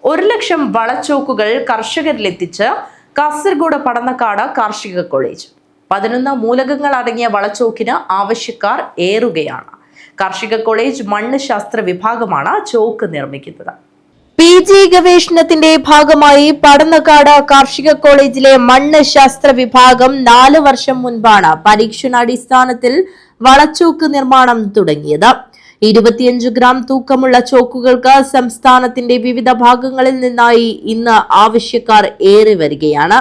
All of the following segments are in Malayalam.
1 ലക്ഷം വളച്ചോക്കുകൾ കർഷകരിലെത്തിച്ച് കാസർഗോഡ് പടന്നക്കാട് കാർഷിക കോളേജ്. 11 മൂലകങ്ങൾ അടങ്ങിയ വളച്ചോക്കിന് ആവശ്യക്കാർ ഏറുകയാണ്. കാർഷിക കോളേജ് മണ്ണ് ശാസ്ത്ര വിഭാഗമാണ് ചോക്ക് നിർമ്മിക്കുന്നത്. PG ഗവേഷണത്തിന്റെ ഭാഗമായി പടന്നക്കാട് കാർഷിക കോളേജിലെ മണ്ണ് ശാസ്ത്ര വിഭാഗം 4 വർഷം മുൻപാണ് പരീക്ഷണാടിസ്ഥാനത്തിൽ വളച്ചോക്ക് നിർമ്മാണം തുടങ്ങിയത്. 25 ഗ്രാം തൂക്കമുള്ള ചോക്കുകൾക്ക് സംസ്ഥാനത്തിന്റെ വിവിധ ഭാഗങ്ങളിൽ നിന്നായി ഇന്ന് ആവശ്യക്കാർ ഏറി വരികയാണ്.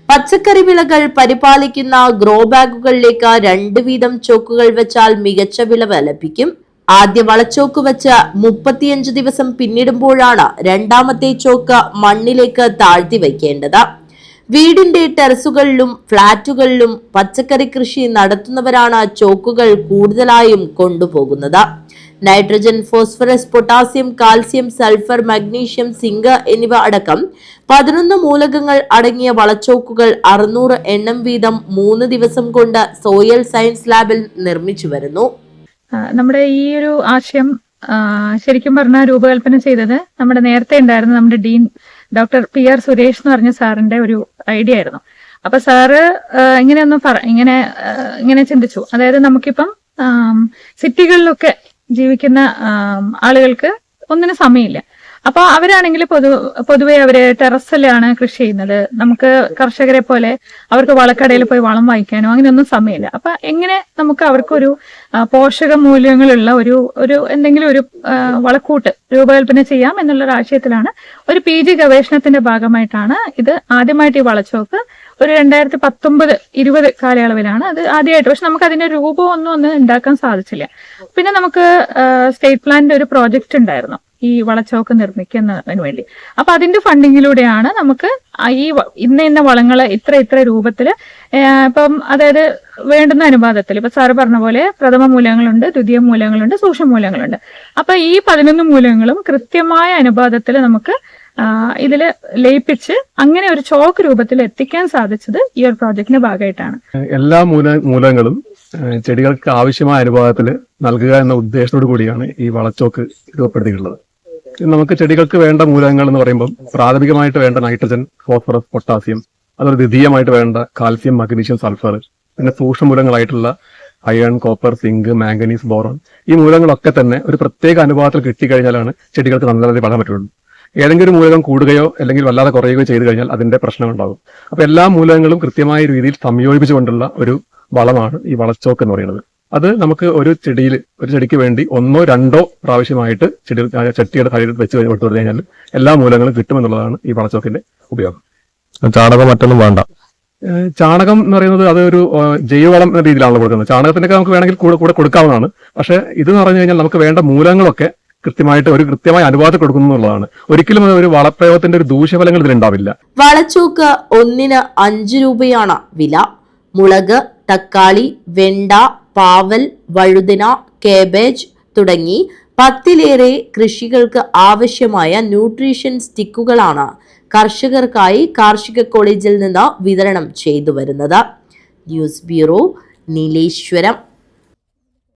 പച്ചക്കറി വിളകൾ പരിപാലിക്കുന്ന ഗ്രോ ബാഗുകളിലേക്ക് 2 വീതം ചോക്കുകൾ വെച്ചാൽ മികച്ച വിളവ് ലഭിക്കും. ആദ്യ വളച്ചോക്ക് വെച്ച് 35 ദിവസം പിന്നിടുമ്പോഴാണ് രണ്ടാമത്തെ ചോക്ക് മണ്ണിലേക്ക് താഴ്ത്തി വയ്ക്കേണ്ടത്. വീടിന്റെ ടെറസുകളിലും ഫ്ളാറ്റുകളിലും പച്ചക്കറി കൃഷി നടത്തുന്നവരാണ് ചോക്കുകൾ കൂടുതലായും കൊണ്ടുപോകുന്നത്. Nitrogen, phosphorus, potassium, calcium, sulphur, magnesium, zinc എന്നിവ അടക്കം 11 മൂലകങ്ങൾ അടങ്ങിയ വളച്ചോക്കുകൾ 600 എണ്ണം വീതം 3 ദിവസം കൊണ്ട് സോയിൽ സയൻസ് ലാബിൽ നിർമ്മിച്ചു വരുന്നു. നമ്മുടെ ഈ ഒരു ആശയം ശരിക്കും പറഞ്ഞാൽ രൂപകൽപ്പന ചെയ്തത് നമ്മുടെ നേരത്തെ ഉണ്ടായിരുന്ന നമ്മുടെ ഡീൻ ഡോക്ടർ PR സുരേഷ് എന്ന് പറഞ്ഞ സാറിന്റെ ഒരു ഐഡിയ ആയിരുന്നു. അപ്പൊ സാറ് ഇങ്ങനെ ചിന്തിച്ചു. അതായത് നമുക്കിപ്പം സിറ്റികളിലൊക്കെ ജീവിക്കുന്ന ആളുകൾക്ക് ഒന്നിനും സമയമില്ല. അപ്പൊ അവരാണെങ്കിൽ പൊതുവെ അവര് ടെറസിലാണ് കൃഷി ചെയ്യുന്നത്. നമുക്ക് കർഷകരെ പോലെ അവർക്ക് വളക്കടയിൽ പോയി വളം വാങ്ങിക്കാനോ അങ്ങനെയൊന്നും സമയമില്ല. അപ്പൊ എങ്ങനെ നമുക്ക് അവർക്കൊരു പോഷക മൂല്യങ്ങളുള്ള ഒരു എന്തെങ്കിലും ഒരു വളക്കൂട്ട് രൂപകൽപ്പന ചെയ്യാം എന്നുള്ളൊരു ആശയത്തിലാണ് ഒരു PG ഗവേഷണത്തിന്റെ ഭാഗമായിട്ടാണ് ഇത് ആദ്യമായിട്ട് ഈ വളച്ചോക്ക് ഒരു 2019-20 കാലയളവിലാണ് അത് ആദ്യമായിട്ട്. പക്ഷെ നമുക്ക് അതിന്റെ രൂപമൊന്നും ഉണ്ടാക്കാൻ സാധിച്ചില്ല. പിന്നെ നമുക്ക് സ്റ്റേറ്റ് പ്ലാനിന്റെ ഒരു പ്രോജക്റ്റ് ഉണ്ടായിരുന്നു ഈ വളച്ചോക്ക് നിർമ്മിക്കുന്നതിന് വേണ്ടി. അപ്പൊ അതിന്റെ ഫണ്ടിങ്ങിലൂടെയാണ് നമുക്ക് ഈ ഇന്ന വളങ്ങള് ഇത്ര രൂപത്തില് ഇപ്പം അതായത് വേണ്ടുന്ന അനുപാതത്തിൽ ഇപ്പൊ സാറ് പറഞ്ഞ പോലെ പ്രഥമ മൂലകങ്ങളുണ്ട്, ദ്വിതീയ മൂലകങ്ങളുണ്ട്, സൂക്ഷ്മ മൂലകങ്ങളുണ്ട്. അപ്പൊ ഈ 11 മൂലകങ്ങളും കൃത്യമായ അനുപാതത്തിൽ നമുക്ക് ഇതില് ലയിപ്പിച്ച് അങ്ങനെ ഒരു ചോക്ക് രൂപത്തിൽ എത്തിക്കാൻ സാധിച്ചത് ഈ ഒരു പ്രോജക്റ്റിന്റെ ഭാഗമായിട്ടാണ്. എല്ലാ മൂലകങ്ങളും ചെടികൾക്ക് ആവശ്യമായ അനുപാതത്തിൽ നൽകുക എന്ന ഉദ്ദേശത്തോടു കൂടിയാണ് ഈ വളച്ചോക്ക് രൂപപ്പെടുത്തിയിട്ടുള്ളത്. നമുക്ക് ചെടികൾക്ക് വേണ്ട മൂലകങ്ങൾ എന്ന് പറയുമ്പോൾ പ്രാഥമികമായിട്ട് വേണ്ട നൈട്രജൻ, ഫോസ്ഫറസ്, പൊട്ടാസ്യം, അതുപോലെ ദ്വിതീയമായിട്ട് വേണ്ട കാൽസ്യം, മഗ്നീഷ്യം, സൾഫർ, പിന്നെ സൂക്ഷ്മ മൂലകങ്ങളായിട്ടുള്ള iron, copper, zinc, manganese, boron. ഈ മൂലകങ്ങളൊക്കെ തന്നെ ഒരു പ്രത്യേക അനുപാതത്തിൽ കിട്ടിക്കഴിഞ്ഞാലാണ് ചെടികൾക്ക് നല്ല രീതിയിൽ വളരാൻ പറ്റുള്ളൂ. ഏതെങ്കിലും ഒരു മൂലകം കൂടുകയോ അല്ലെങ്കിൽ വല്ലാതെ കുറയുകയോ ചെയ്തു കഴിഞ്ഞാൽ അതിന്റെ പ്രശ്നമുണ്ടാകും. അപ്പൊ എല്ലാ മൂലകങ്ങളും കൃത്യമായ രീതിയിൽ സംയോജിപ്പിച്ചുകൊണ്ടുള്ള ഒരു വളമാണ് ഈ വളച്ചോക്ക് എന്ന് പറയുന്നത്. അത് നമുക്ക് ഒരു ചെടിക്ക് വേണ്ടി 1-2 പ്രാവശ്യമായിട്ട് ചട്ടിയുടെ കയ്യിൽ വെച്ച് കൊടുത്തു കഴിഞ്ഞാൽ എല്ലാ മൂലകങ്ങളും കിട്ടുമെന്നുള്ളതാണ് ഈ വളച്ചോക്കിന്റെ ഉപയോഗം. ചാണകം മറ്റൊന്നും വേണ്ട. ചാണകം എന്ന് പറയുന്നത് അതൊരു ജൈവവളം എന്ന രീതിയിലാണല്ലോ കൊടുക്കുന്നത്. ചാണകത്തിനൊക്കെ നമുക്ക് വേണമെങ്കിൽ കൂടെ കൊടുക്കാവുന്നതാണ്. പക്ഷെ ഇത് എന്ന് പറഞ്ഞു കഴിഞ്ഞാൽ നമുക്ക് വേണ്ട മൂലകങ്ങളൊക്കെ കൃത്യമായ അനുപാതം കൊടുക്കുന്നു എന്നുള്ളതാണ്. ഒരിക്കലും ഒരു വളപ്രയോഗത്തിന്റെ ഒരു ദൂഷ്യഫലങ്ങൾ ഇതിലുണ്ടാവില്ല. വളച്ചോക്ക് 1-ന് 5 രൂപയാണ് വില. മുളക്, തക്കാളി, വെണ്ട, പാവൽ, വഴുതന, കേബേജ് തുടങ്ങി 10-ലേറെ കൃഷികൾക്ക് ആവശ്യമായ ന്യൂട്രീഷൻ സ്റ്റിക്കുകളാണ് കർഷകർക്കായി കാർഷിക കോളേജിൽ നിന്ന് വിതരണം ചെയ്തു വരുന്നത്. News bureau, Nileshwaram.